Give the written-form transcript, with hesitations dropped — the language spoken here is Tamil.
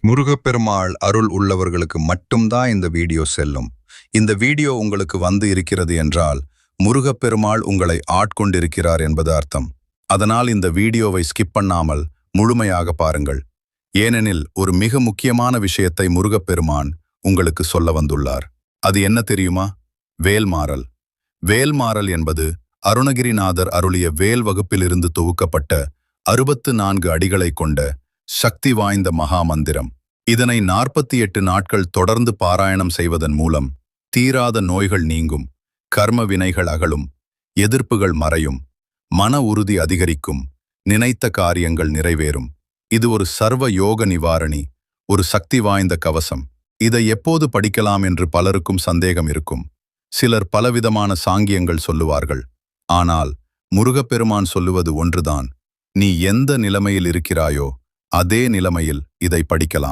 முருகப்பெருமாள் அருள் உள்ளவர்களுக்கு மட்டும்தான் இந்த வீடியோ செல்லும். இந்த வீடியோ உங்களுக்கு வந்து இருக்கிறது என்றால் முருகப்பெருமாள் உங்களை ஆட்கொண்டிருக்கிறார் என்பது அர்த்தம். அதனால் இந்த வீடியோவை ஸ்கிப் பண்ணாமல் முழுமையாக பாருங்கள். ஏனெனில் ஒரு மிக முக்கியமான விஷயத்தை முருகப்பெருமான் உங்களுக்கு சொல்ல வந்துள்ளார். அது என்ன தெரியுமா? வேல்மாறல். வேல்மாறல் என்பது அருணகிரிநாதர் அருளிய வேல் வகுப்பிலிருந்து தொகுக்கப்பட்ட 64 அடிகளை கொண்ட சக்தி வாய்ந்த மகா மந்திரம். இதனை 48 நாட்கள் தொடர்ந்து பாராயணம் செய்வதன் மூலம் தீராத நோய்கள் நீங்கும், கர்ம வினைகள் அகலும், எதிர்ப்புகள் மறையும், மன உறுதி அதிகரிக்கும், நினைத்த காரியங்கள் நிறைவேறும். இது ஒரு சர்வ யோக நிவாரணி, ஒரு சக்தி வாய்ந்த கவசம். இதை எப்போது படிக்கலாம் என்று பலருக்கும் சந்தேகம் இருக்கும். சிலர் பலவிதமான சாங்கியங்கள் சொல்லுவார்கள். ஆனால் முருகப்பெருமான் சொல்லுவது ஒன்றுதான். நீ எந்த நிலைமையில் இருக்கிறாயோ அதே நிலைமையில் இதை படிக்கலாம்.